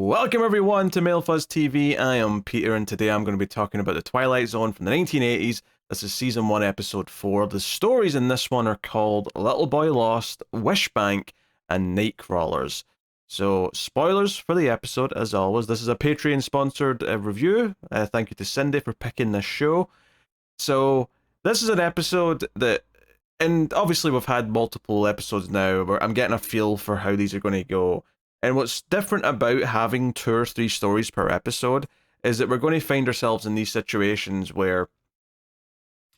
Welcome everyone to Male Fuzz TV. I am Peter, and today I'm going to be talking about the Twilight Zone from the 1980s. This is season 1, episode 4. The stories in this one are called Little Boy Lost, Wishbank, and Nightcrawlers. So, spoilers for the episode, as always. This is a Patreon-sponsored review. Thank you to Cindy for picking this show. So, this is an episode that, and obviously we've had multiple episodes now where I'm getting a feel for how these are going to go. And what's different about having 2 or 3 stories per episode is that we're going to find ourselves in these situations where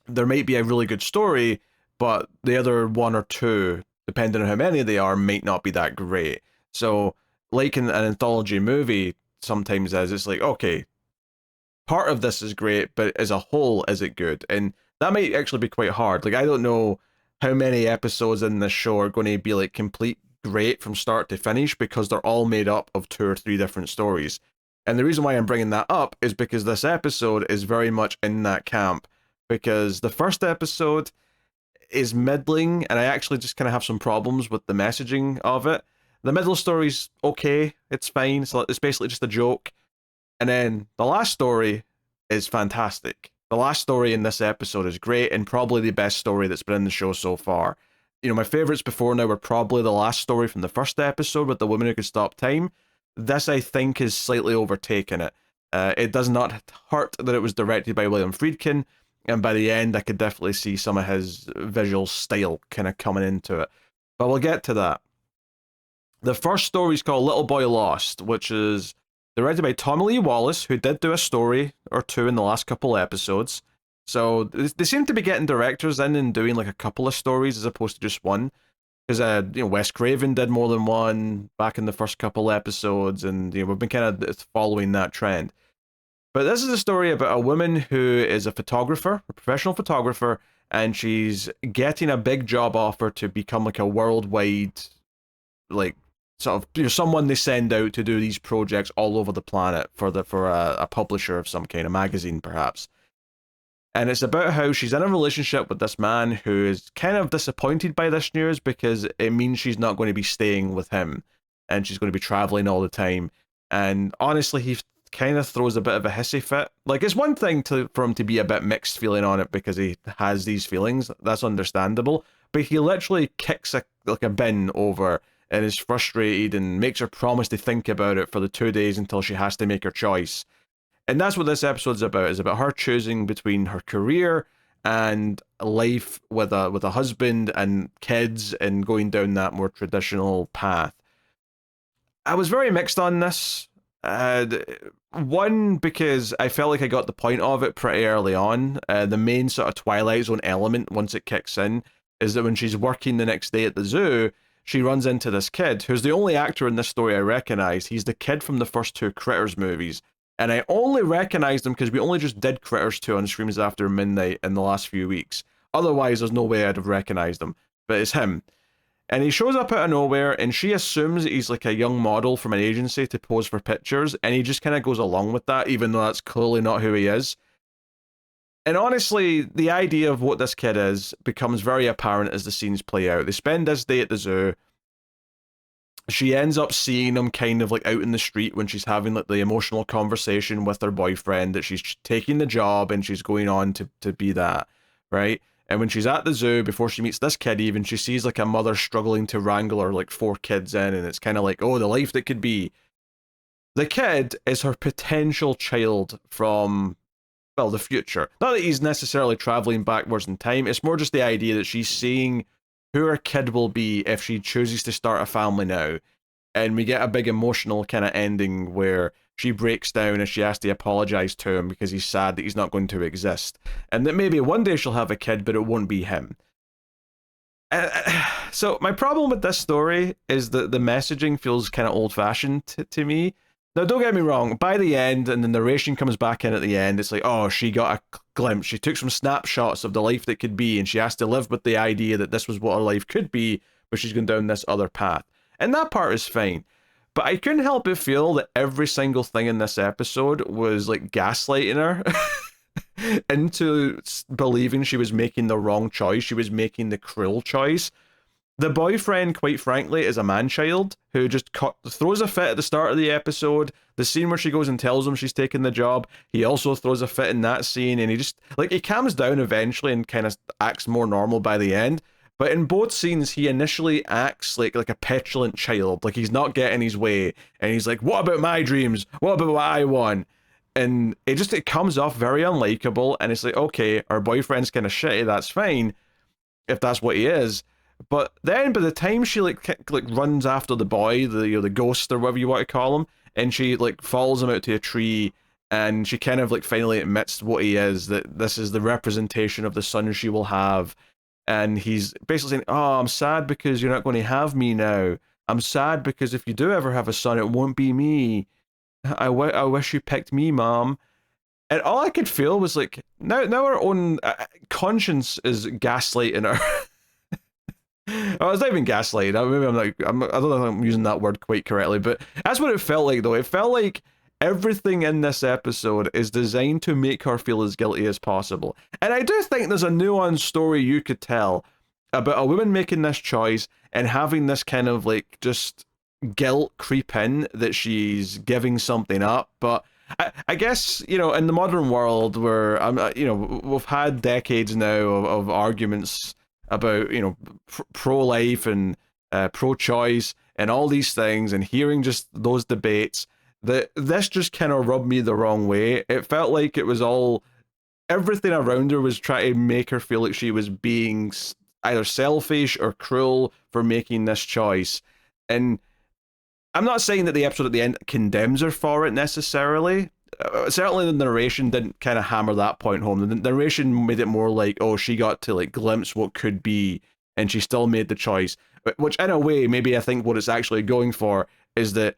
there might be a really good story, but the other 1 or 2, depending on how many they are, might not be that great. So, like in an anthology movie sometimes is, it's like, okay, part of this is great, but as a whole, is it good? And that might actually be quite hard. Like, I don't know how many episodes in this show are going to be like complete great from start to finish because they're all made up of 2 or 3 different stories. And the reason why I'm bringing that up is because this episode is very much in that camp, because the first episode is middling, and I actually just kind of have some problems with the messaging of it. The middle story's okay, it's fine, so it's basically just a joke. And then the last story is fantastic. The last story in this episode is great, and probably the best story that's been in the show so far. You know, my favorites before now were probably the last story from the first episode with the woman who could stop time. This, I think, is slightly overtaken it. It does not hurt that it was directed by William Friedkin, and by the end, I could definitely see some of his visual style kind of coming into it. But we'll get to that. The first story is called Little Boy Lost, which is directed by Tommy Lee Wallace, who did do a story or 2 in the last couple episodes. So they seem to be getting directors in and doing like a couple of stories as opposed to just one. Because Wes Craven did more than one back in the first couple episodes, and we've been kind of following that trend. But this is a story about a woman who is a photographer, a professional photographer, and she's getting a big job offer to become like a worldwide, like sort of someone they send out to do these projects all over the planet for a publisher of some kind, a magazine perhaps. And it's about how she's in a relationship with this man who is kind of disappointed by this news because it means she's not going to be staying with him and she's going to be traveling all the time. And honestly, he kind of throws a bit of a hissy fit. Like, it's one thing for him to be a bit mixed feeling on it because he has these feelings. That's understandable. But he literally kicks a bin over and is frustrated and makes her promise to think about it for the 2 days until she has to make her choice. And that's what this episode's about, is about her choosing between her career and life with a husband and kids and going down that more traditional path. I was very mixed on this. One, because I felt like I got the point of it pretty early on. The main sort of Twilight Zone element, once it kicks in, is that when she's working the next day at the zoo, she runs into this kid, who's the only actor in this story I recognize. He's the kid from the first 2 Critters movies. And I only recognized him because we only just did Critters 2 on Screams After Midnight in the last few weeks. Otherwise, there's no way I'd have recognized him. But it's him. And he shows up out of nowhere, and she assumes that he's like a young model from an agency to pose for pictures, and he just kind of goes along with that, even though that's clearly not who he is. And honestly, the idea of what this kid is becomes very apparent as the scenes play out. They spend this day at the zoo. She ends up seeing him kind of like out in the street when she's having like the emotional conversation with her boyfriend that she's taking the job and she's going on to be that, right? And when she's at the zoo, before she meets this kid even, she sees like a mother struggling to wrangle her like 4 kids in, and it's kind of like, oh, the life that could be. The kid is her potential child from, well, the future. Not that he's necessarily traveling backwards in time, it's more just the idea that she's seeing who her kid will be if she chooses to start a family now. And we get a big emotional kind of ending where she breaks down and she has to apologize to him because he's sad that he's not going to exist. And that maybe one day she'll have a kid, but it won't be him. So my problem with this story is that the messaging feels kind of old-fashioned to me. Now, don't get me wrong, by the end, and the narration comes back in at the end, it's like, oh, she got a glimpse. She took some snapshots of the life that could be, and she has to live with the idea that this was what her life could be, but she's going down this other path. And that part is fine. But I couldn't help but feel that every single thing in this episode was like gaslighting her into believing she was making the wrong choice. She was making the cruel choice. The boyfriend, quite frankly, is a man-child who just throws a fit at the start of the episode. The scene where she goes and tells him she's taking the job, he also throws a fit in that scene, and he just, like, he calms down eventually and kind of acts more normal by the end. But in both scenes, he initially acts like a petulant child, like he's not getting his way, and he's like, "What about my dreams? What about what I want?" And it comes off very unlikable, and it's like, okay, our boyfriend's kind of shitty, that's fine, if that's what he is. But then by the time she like runs after the boy, the ghost or whatever you want to call him, and she like follows him out to a tree, and she kind of like finally admits what he is, that this is the representation of the son she will have. And he's basically saying, "Oh, I'm sad because you're not going to have me now. I'm sad because if you do ever have a son, it won't be me. I wish you picked me, Mom." And all I could feel was like, now our own conscience is gaslighting her. Oh, it's not even gaslight. Maybe I don't know if I'm using that word quite correctly, but that's what it felt like, though. It felt like everything in this episode is designed to make her feel as guilty as possible. And I do think there's a nuanced story you could tell about a woman making this choice and having this kind of like just guilt creep in that she's giving something up. But I guess, you know, in the modern world where we've had decades now of arguments about, you know, pro-life and pro-choice and all these things, and hearing just those debates, that this just kind of rubbed me the wrong way. It felt like it was all, everything around her was trying to make her feel like she was being either selfish or cruel for making this choice. And I'm not saying that the episode at the end condemns her for it necessarily. Certainly the narration didn't kind of hammer that point home. The narration made it more like, oh, she got to like glimpse what could be, and she still made the choice. Which in a way, maybe I think what it's actually going for is that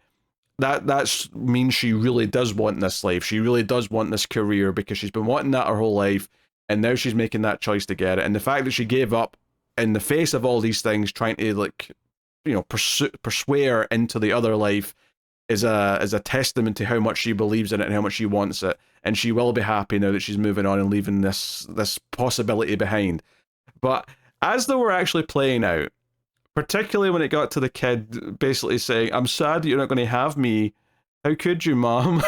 means she really does want this life. She really does want this career because she's been wanting that her whole life, and now she's making that choice to get it. And the fact that she gave up in the face of all these things, trying to like, you know, persuade her into the other life, is a testament to how much she believes in it and how much she wants it. And she will be happy now that she's moving on and leaving this possibility behind. But as they were actually playing out, particularly when it got to the kid basically saying, "I'm sad that you're not going to have me. How could you, Mom?"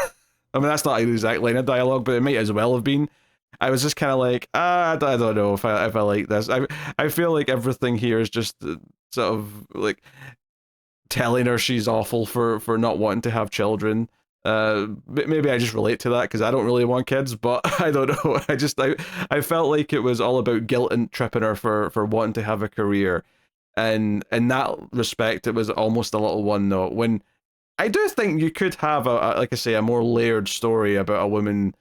I mean, that's not the exact line of dialogue, but it might as well have been. I was just kind of like, I don't know if I like this. I feel like everything here is just sort of like telling her she's awful for not wanting to have children. Maybe I just relate to that because I don't really want kids, but I don't know. I felt like it was all about guilt and tripping her for wanting to have a career. And in that respect, it was almost a little one note. When I do think you could have like I say, a more layered story about a woman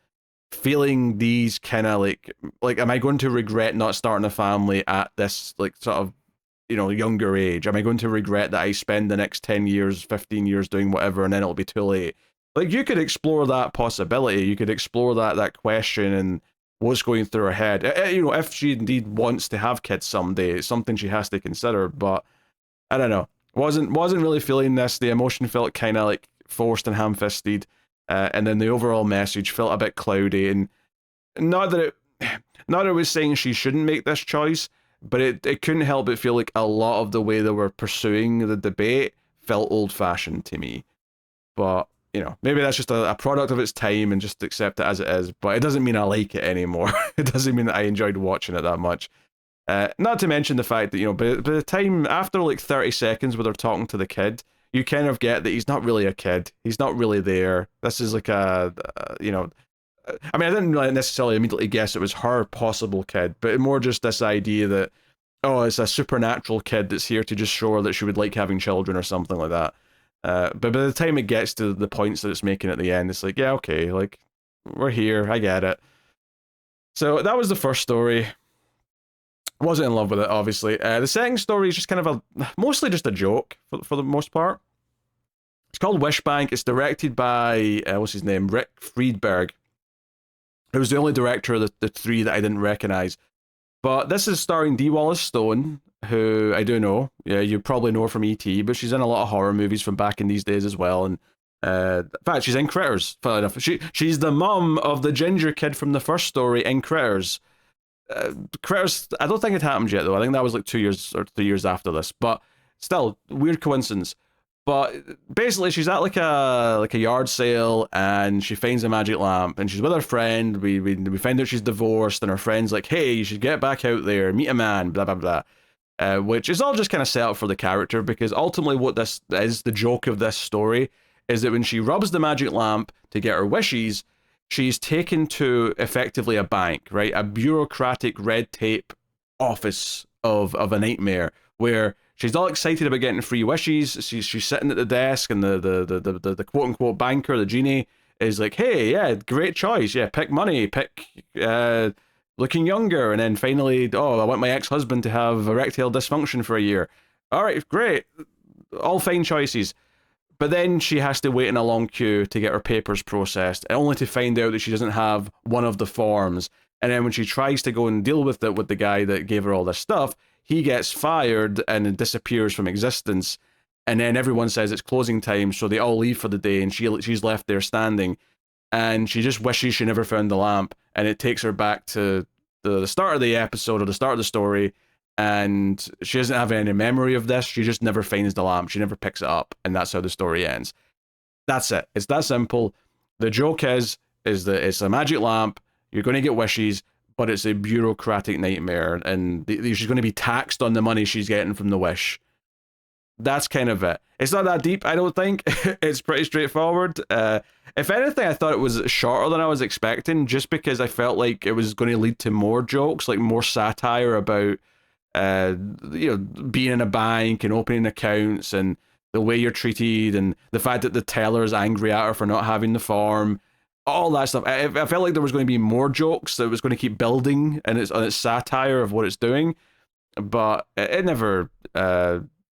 feeling these kind of like, am I going to regret not starting a family at this like sort of, you know, younger age? Am I going to regret that I spend the next 10 years, 15 years doing whatever, and then it'll be too late? Like, you could explore that possibility. You could explore that question and what's going through her head. You know, if she indeed wants to have kids someday, it's something she has to consider. But I don't know. Wasn't really feeling this. The emotion felt kind of like forced and ham-fisted, and then the overall message felt a bit cloudy. And not that it was saying she shouldn't make this choice, but it couldn't help but feel like a lot of the way they were pursuing the debate felt old-fashioned to me. But, you know, maybe that's just a product of its time and just accept it as it is. But it doesn't mean I like it anymore. It doesn't mean that I enjoyed watching it that much. Not to mention the fact that, you know, by the time, after like 30 seconds where they're talking to the kid, you kind of get that he's not really a kid. He's not really there. This is like you know, I mean, I didn't really necessarily immediately guess it was her possible kid, but more just this idea that, oh, it's a supernatural kid that's here to just show her that she would like having children or something like that. But by the time it gets to the points that it's making at the end, it's like, yeah, okay, like, we're here, I get it. So that was the first story. Wasn't in love with it, obviously. The second story is just kind of mostly just a joke, for the most part. It's called Wishbank. It's directed by, what's his name, Rick Friedberg. It was the only director of the three that I didn't recognize. But this is starring Dee Wallace-Stone, who I do know. Yeah, you probably know her from E.T., but she's in a lot of horror movies from back in these days as well. And in fact, she's in Critters, funnily enough. She's the mum of the ginger kid from the first story in Critters. Critters, I don't think it happened yet though. I think that was like 2 years or 3 years after this. But still, weird coincidence. But basically, she's at like a yard sale, and she finds a magic lamp, and she's with her friend. We find out she's divorced, and her friend's like, "Hey, you should get back out there, meet a man." Blah blah blah. Which is all just kind of set up for the character, because ultimately, what this is, the joke of this story, is that when she rubs the magic lamp to get her wishes, she's taken to effectively a bank, right? A bureaucratic red tape office of a nightmare, where she's all excited about getting free wishes. She's sitting at the desk, and the quote unquote banker, the genie, is like, "Hey, yeah, great choice. Yeah, pick money, pick looking younger, and then finally, oh, I want my ex-husband to have erectile dysfunction for a year. All right, great, all fine choices." But then she has to wait in a long queue to get her papers processed, only to find out that she doesn't have one of the forms. And then when she tries to go and deal with it with the guy that gave her all this stuff, he gets fired and disappears from existence. And then everyone says it's closing time, so they all leave for the day, and she's left there standing. And she just wishes she never found the lamp, and it takes her back to the start of the episode, or the start of the story, and she doesn't have any memory of this. She just never finds the lamp. She never picks it up, and that's how the story ends. That's it. It's that simple. The joke is that it's a magic lamp. You're going to get wishes, but it's a bureaucratic nightmare, and she's going to be taxed on the money she's getting from the wish. That's kind of it. It's not that deep, I don't think. It's pretty straightforward. If anything, I thought it was shorter than I was expecting, just because I felt like it was going to lead to more jokes, like more satire about being in a bank and opening accounts, and the way you're treated, and the fact that the teller is angry at her for not having the form, all that stuff. I felt like there was going to be more jokes that was going to keep building, and its satire of what it's doing, but it never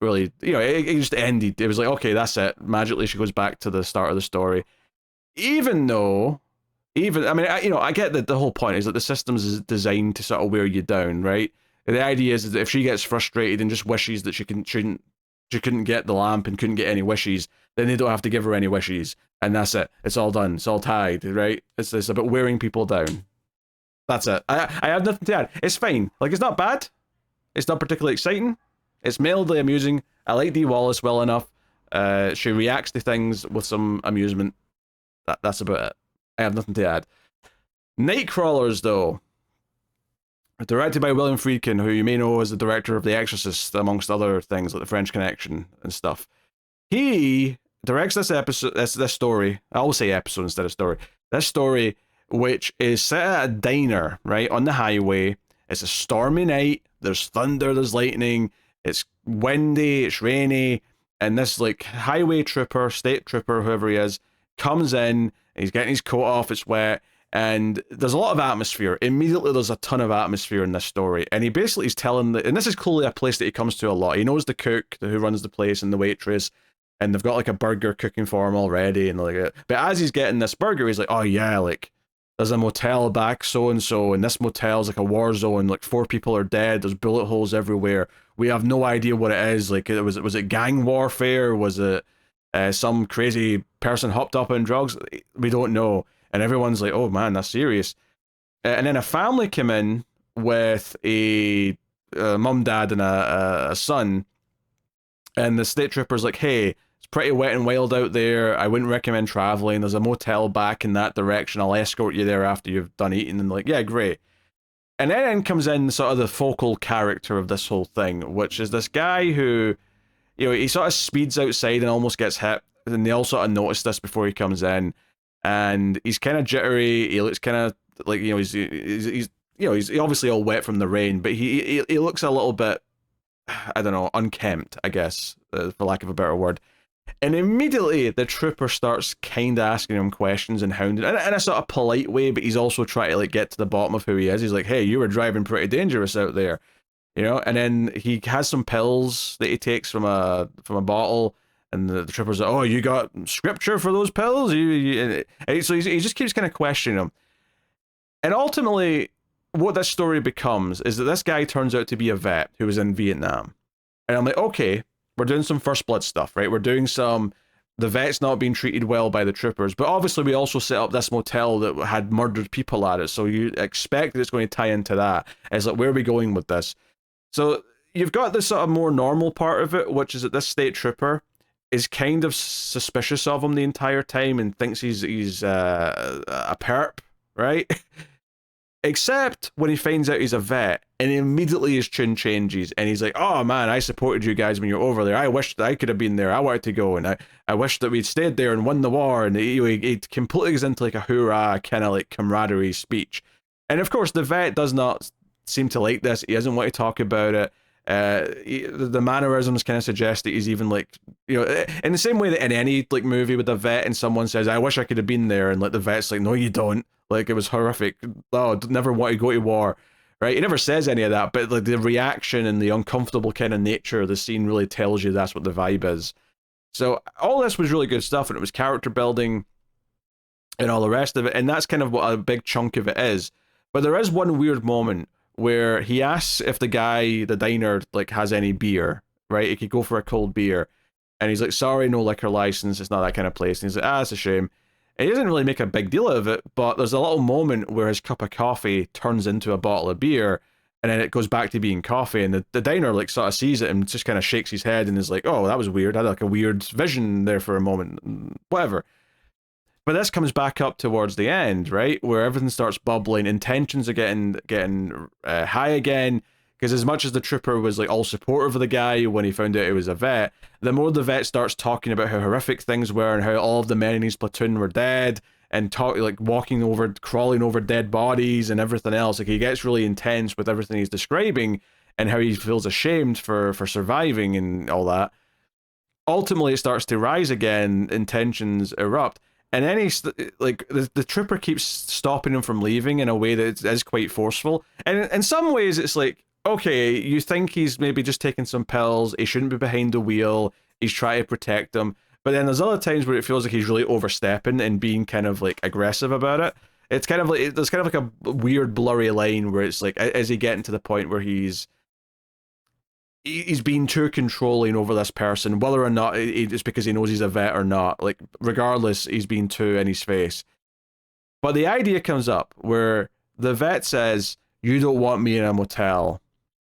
really, it just ended. It was like, okay, that's it. Magically, she goes back to the start of the story. Even though, I mean, I get that the whole point is that the system is designed to sort of wear you down, right? The idea is that if she gets frustrated and just wishes that she couldn't get the lamp and couldn't get any wishes, then they don't have to give her any wishes, and that's it. It's all done. It's all tied, right? It's about wearing people down. That's it. I have nothing to add. It's fine. Like, it's not bad. It's not particularly exciting. It's mildly amusing. I like Dee Wallace well enough. She reacts to things with some amusement. That's about it. I have nothing to add. Nightcrawlers, though. Directed by William Friedkin, who you may know as the director of The Exorcist, amongst other things like The French Connection and stuff. He directs this story. I always say episode instead of story. This story, which is set at a diner, right, on the highway. It's a stormy night. There's thunder, there's lightning. It's windy, it's rainy. And this, like, highway trooper, state trooper, whoever he is, comes in. He's getting his coat off. It's wet. And there's a lot of atmosphere. Immediately, there's a ton of atmosphere in this story. And he basically is telling, and this is clearly a place that he comes to a lot. He knows the cook who runs the place and the waitress, and they've got like a burger cooking for him already. And like, but as he's getting this burger, he's like, "Oh yeah, like there's a motel back so and so, and this motel's like a war zone. Like 4 people are dead. There's bullet holes everywhere. We have no idea what it is. Like, was it gang warfare? Was it some crazy person hopped up on drugs? We don't know." And everyone's like, "Oh man, that's serious." And then a family came in with a mum, dad, and a son. And the state trooper's like, "Hey, it's pretty wet and wild out there. I wouldn't recommend traveling. There's a motel back in that direction. I'll escort you there after you've done eating." And like, "Yeah, great." And then comes in sort of the focal character of this whole thing, which is this guy who, he sort of speeds outside and almost gets hit. And they all sort of notice this before he comes in. And he's kind of jittery. He looks kind of like, he's obviously all wet from the rain, but he looks a little bit, I don't know, unkempt, I guess, for lack of a better word. And immediately the trooper starts kind of asking him questions and hounding, in a sort of polite way, but he's also trying to like get to the bottom of who he is. He's like, "Hey, you were driving pretty dangerous out there," And then he has some pills that he takes from a bottle. And the trooper's like, "Oh, you got scripture for those pills?" So he just keeps kind of questioning him. And ultimately, what this story becomes is that this guy turns out to be a vet who was in Vietnam. And I'm like, okay, we're doing some First Blood stuff, right? We're doing some the vet's not being treated well by the troopers. But obviously, we also set up this motel that had murdered people at it, so you expect that it's going to tie into that. It's like, where are we going with this? So you've got this sort of more normal part of it, which is that this state trooper is kind of suspicious of him the entire time and thinks he's a perp, right? Except when he finds out he's a vet, and immediately his tune changes, and he's like, "Oh man, I supported you guys when you were over there. I wish that I could have been there. I wanted to go, and I wish that we'd stayed there and won the war." And he completely goes into like a hoorah kind of like camaraderie speech. And of course, the vet does not seem to like this. He doesn't want to talk about it. The mannerisms kind of suggest that he's even like, in the same way that in any like movie with a vet and someone says, "I wish I could have been there," and like the vet's like, "No, you don't. Like, it was horrific. Oh, never want to go to war," right? He never says any of that, but like the reaction and the uncomfortable kind of nature of the scene really tells you that's what the vibe is. So all this was really good stuff, and it was character building and all the rest of it, and that's kind of what a big chunk of it is. But there is one weird moment where he asks if the guy, the diner, like has any beer, right? He could go for a cold beer, and he's like, "Sorry, no liquor license. It's not that kind of place." And he's like, "That's a shame." He doesn't really make a big deal of it, but there's a little moment where his cup of coffee turns into a bottle of beer, and then it goes back to being coffee, and the diner like sort of sees it and just kind of shakes his head and is like, "Oh, that was weird. I had like a weird vision there for a moment." Whatever. But this comes back up towards the end, right, where everything starts bubbling, and tensions are getting high again. Because as much as the trooper was like all supportive of the guy when he found out he was a vet, the more the vet starts talking about how horrific things were and how all of the men in his platoon were dead, and crawling over dead bodies and everything else. Like, he gets really intense with everything he's describing and how he feels ashamed for surviving and all that. Ultimately, it starts to rise again, and tensions erupt. And then the trooper keeps stopping him from leaving in a way that is quite forceful. And in some ways, it's like, okay, you think he's maybe just taking some pills, he shouldn't be behind the wheel, he's trying to protect them. But then there's other times where it feels like he's really overstepping and being kind of like aggressive about it. It's kind of like, there's kind of like a weird blurry line where it's like, is he getting to the point where he's being too controlling over this person, whether or not it's because he knows he's a vet or not. Like, regardless, he's being too in his face. But the idea comes up where the vet says, "You don't want me in a motel.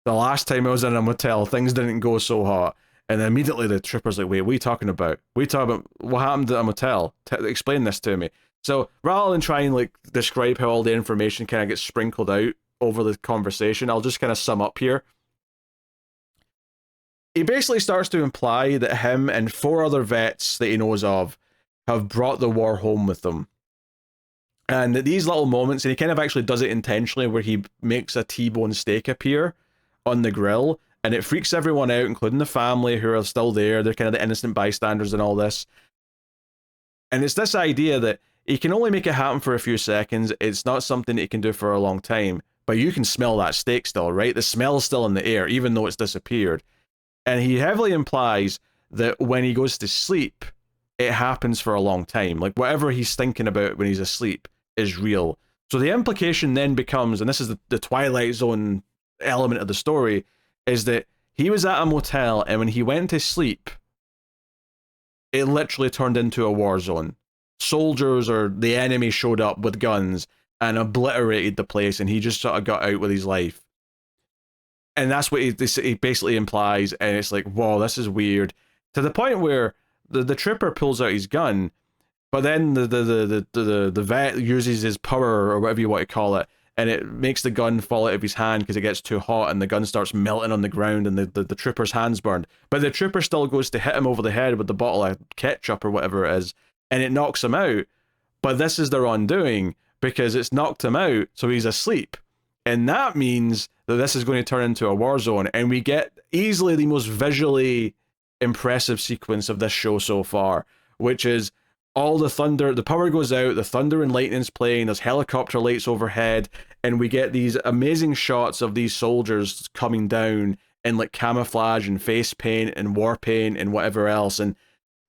The last time I was in a motel, things didn't go so hot." And then immediately the trooper's like, "Wait, what are you talking about? What happened at a motel? Explain this to me." So rather than try and like describe how all the information kind of gets sprinkled out over the conversation, I'll just kind of sum up here. He basically starts to imply that him and 4 other vets that he knows of have brought the war home with them. And these little moments, and he kind of actually does it intentionally, where he makes a T-bone steak appear on the grill, and it freaks everyone out, including the family who are still there. They're kind of the innocent bystanders and all this. And it's this idea that he can only make it happen for a few seconds. It's not something that he can do for a long time. But you can smell that steak still, right? The smell's still in the air, even though it's disappeared. And he heavily implies that when he goes to sleep, it happens for a long time. Like, whatever he's thinking about when he's asleep is real. So the implication then becomes, and this is the Twilight Zone element of the story, is that he was at a motel, and when he went to sleep, it literally turned into a war zone. Soldiers or the enemy showed up with guns and obliterated the place, and he just sort of got out with his life. And that's what he basically implies, and it's like, whoa, this is weird. To the point where the trooper pulls out his gun, but then the vet uses his power, or whatever you want to call it, and it makes the gun fall out of his hand because it gets too hot, and the gun starts melting on the ground, and the trooper's hand's burned. But the trooper still goes to hit him over the head with the bottle of ketchup or whatever it is, and it knocks him out. But this is their undoing, because it's knocked him out, so he's asleep. And that means that this is going to turn into a war zone, and we get easily the most visually impressive sequence of this show so far, which is all the thunder, the power goes out, the thunder and lightning's playing, there's helicopter lights overhead, and we get these amazing shots of these soldiers coming down in like camouflage and face paint and war paint and whatever else, and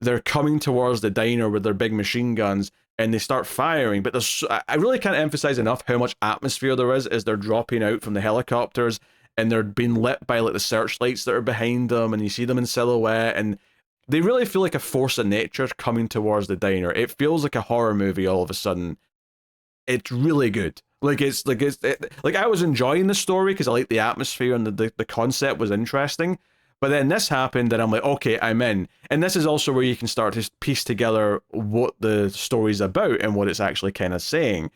they're coming towards the diner with their big machine guns, and they start firing. But I really can't emphasize enough how much atmosphere there is as they're dropping out from the helicopters, and they're being lit by like the searchlights that are behind them, and you see them in silhouette, and they really feel like a force of nature coming towards the diner. It feels like a horror movie all of a sudden. It's really good. Like I was enjoying the story because I liked the atmosphere and the concept was interesting. But then this happened and I'm like, okay, I'm in. And this is also where you can start to piece together what the story's about and what it's actually kind of saying,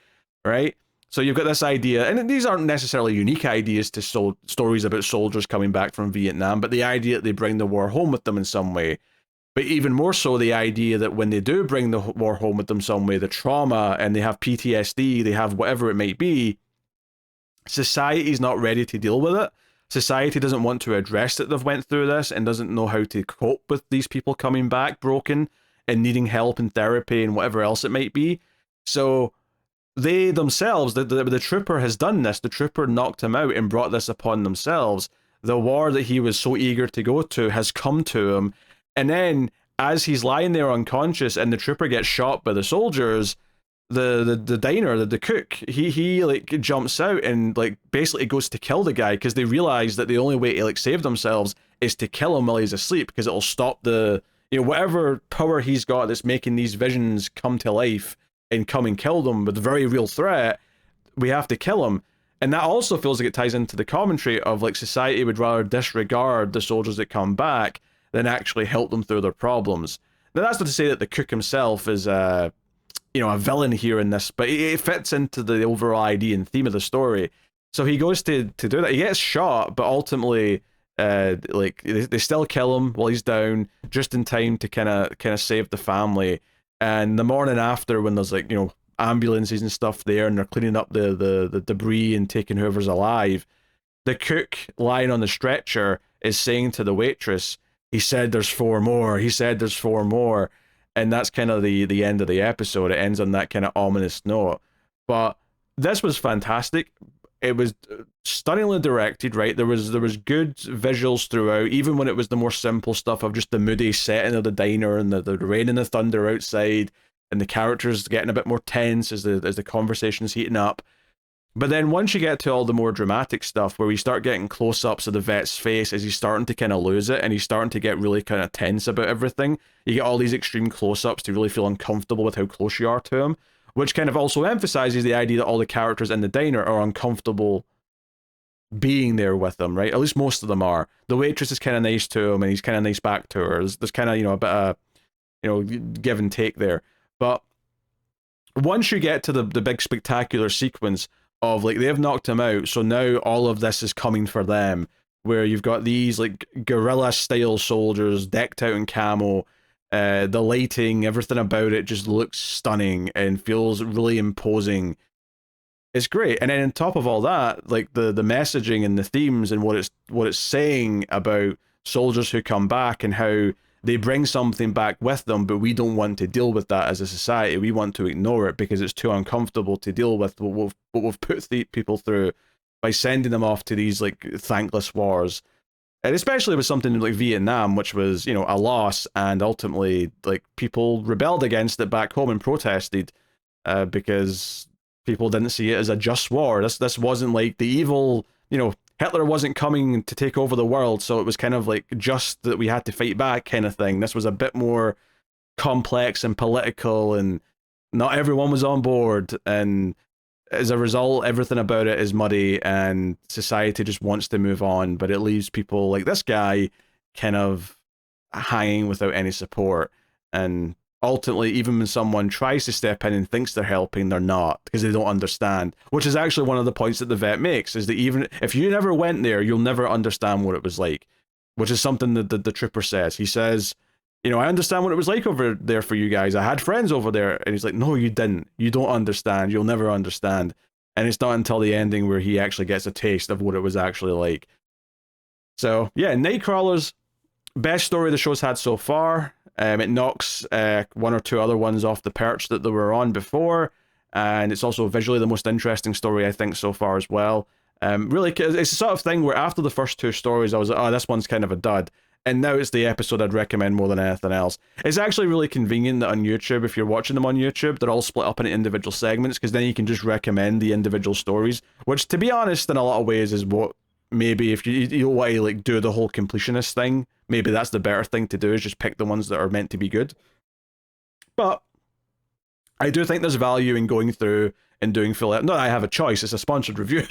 right? So you've got this idea, and these aren't necessarily unique ideas to stories about soldiers coming back from Vietnam, but the idea that they bring the war home with them in some way. But even more so, the idea that when they do bring the war home with them some way, the trauma, and they have PTSD, they have whatever it might be, society's not ready to deal with it. Society doesn't want to address that they've went through this and doesn't know how to cope with these people coming back broken and needing help and therapy and whatever else it might be. So they themselves, the trooper has done this. The trooper knocked him out and brought this upon themselves. The war that he was so eager to go to has come to him. And then as he's lying there unconscious and the trooper gets shot by the soldiers, the diner, the cook, he like jumps out and like basically goes to kill the guy because they realize that the only way to like save themselves is to kill him while he's asleep because it'll stop the, you know, whatever power he's got that's making these visions come to life and come and kill them with a very real threat. We have to kill him. And that also feels like it ties into the commentary of like society would rather disregard the soldiers that come back than actually help them through their problems. Now that's not to say that the cook himself is you know, a villain here in this, but it fits into the overall idea and theme of the story. So he goes to do that. He gets shot, but ultimately, like they still kill him while he's down, just in time to kind of save the family. And the morning after, when there's like, you know, ambulances and stuff there, and they're cleaning up the debris and taking whoever's alive, the cook lying on the stretcher is saying to the waitress, "He said there's 4 more. He said there's 4 more." And that's kind of the end of the episode. It ends on that kind of ominous note. But this was fantastic. It was stunningly directed, right? There was good visuals throughout, even when it was the more simple stuff of just the moody setting of the diner and the rain and the thunder outside, and the characters getting a bit more tense as the conversation's heating up. But then once you get to all the more dramatic stuff, where we start getting close-ups of the vet's face as he's starting to kind of lose it, and he's starting to get really kind of tense about everything, you get all these extreme close-ups to really feel uncomfortable with how close you are to him, which kind of also emphasizes the idea that all the characters in the diner are uncomfortable being there with him, right? At least most of them are. The waitress is kind of nice to him, and he's kind of nice back to her. There's kind of, you know, a bit of, you know, give and take there. But once you get to the big spectacular sequence of like they've knocked him out, so now all of this is coming for them, where you've got these like guerrilla style soldiers decked out in camo, the lighting, everything about it just looks stunning and feels really imposing. It's great. And then on top of all that, like the messaging and the themes and what it's saying about soldiers who come back and how they bring something back with them, but we don't want to deal with that as a society. We want to ignore it because it's too uncomfortable to deal with what we've put the people through by sending them off to these like thankless wars. And especially with something like Vietnam, which was, you know, a loss, and ultimately like people rebelled against it back home and protested because people didn't see it as a just war. This wasn't like the evil, you know, Hitler wasn't coming to take over the world, so it was kind of like just that we had to fight back kind of thing. This was a bit more complex and political, and not everyone was on board, and as a result, everything about it is muddy, and society just wants to move on, but it leaves people like this guy kind of hanging without any support. And ultimately, even when someone tries to step in and thinks they're helping, they're not, because they don't understand. Which is actually one of the points that the vet makes, is that even if you never went there, you'll never understand what it was like. Which is something that the trooper says. He says, you know, I understand what it was like over there for you guys. I had friends over there. And he's like, no, you didn't. You don't understand. You'll never understand. And it's not until the ending where he actually gets a taste of what it was actually like. So, yeah, Nightcrawlers, best story the show's had so far. It knocks 1 or 2 other ones off the perch that they were on before, and it's also visually the most interesting story I think so far as well. Really, it's the sort of thing where after the first 2 stories, I was like, oh, this one's kind of a dud, and now it's the episode I'd recommend more than anything else. It's actually really convenient that on YouTube, if you're watching them on YouTube, they're all split up into individual segments, because then you can just recommend the individual stories, which, to be honest, in a lot of ways is what maybe if you don't want to like do the whole completionist thing, maybe that's the better thing to do, is just pick the ones that are meant to be good. But I do think there's value in going through and doing full. Not that I have a choice; it's a sponsored review.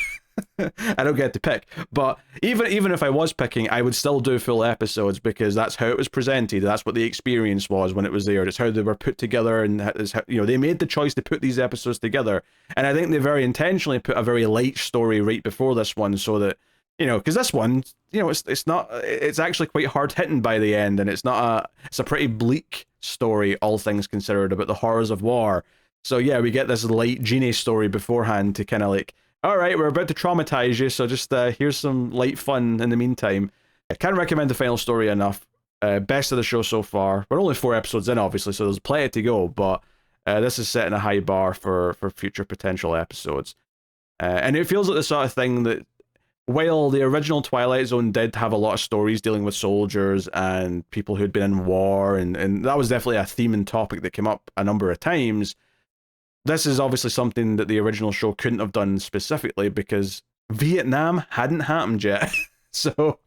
I don't get to pick. But even if I was picking, I would still do full episodes, because that's how it was presented. That's what the experience was when it was there. It's how they were put together, and it's how, they made the choice to put these episodes together. And I think they very intentionally put a very light story right before this one, so that because this one, it's actually quite hard hitting by the end, and it's a pretty bleak story, all things considered, about the horrors of war. So yeah, we get this light genie story beforehand to kind of like, all right, we're about to traumatize you, so just here's some light fun in the meantime. I can't recommend the final story enough. Best of the show so far. We're only 4 episodes in, obviously, so there's plenty to go, but this is setting a high bar for future potential episodes. And it feels like the sort of thing that, while the original Twilight Zone did have a lot of stories dealing with soldiers and people who'd been in war, and that was definitely a theme and topic that came up a number of times, this is obviously something that the original show couldn't have done specifically, because Vietnam hadn't happened yet. So,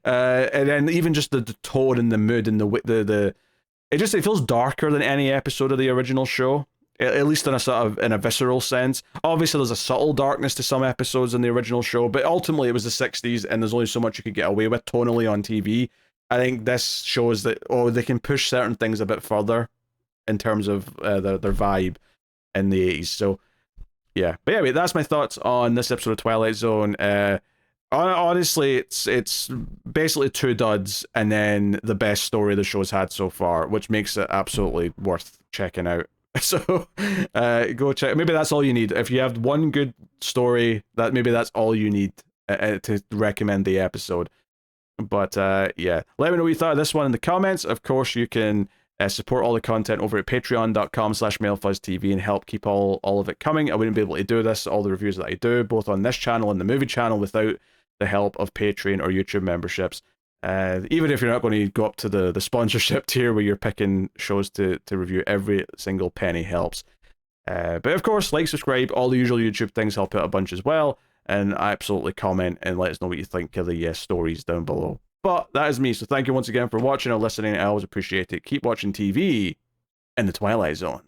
and then even just the tone and the mood and it feels darker than any episode of the original show. At least in a visceral sense. Obviously, there's a subtle darkness to some episodes in the original show, but ultimately it was the 60s, and there's only so much you could get away with tonally on TV. I think this shows that they can push certain things a bit further in terms of their vibe in the 80s. So yeah, but anyway, that's my thoughts on this episode of Twilight Zone. Honestly, it's basically 2 duds and then the best story the show's had so far, which makes it absolutely worth checking out. So go check. Maybe that's all you need. If you have one good story, maybe that's all you need to recommend the episode. But yeah, let me know what you thought of this one in the comments. Of course, you can support all the content over at patreon.com/MailFuzzTV and help keep all of it coming. I wouldn't be able to do this, all the reviews that I do, both on this channel and the movie channel, without the help of Patreon or YouTube memberships. Even if you're not going to go up to the sponsorship tier where you're picking shows to review, every single penny helps. But of course, like, subscribe, all the usual YouTube things help out a bunch as well. And absolutely comment and let us know what you think of the stories down below. But that is me, so thank you once again for watching or listening. I always appreciate it. Keep watching TV in the Twilight Zone.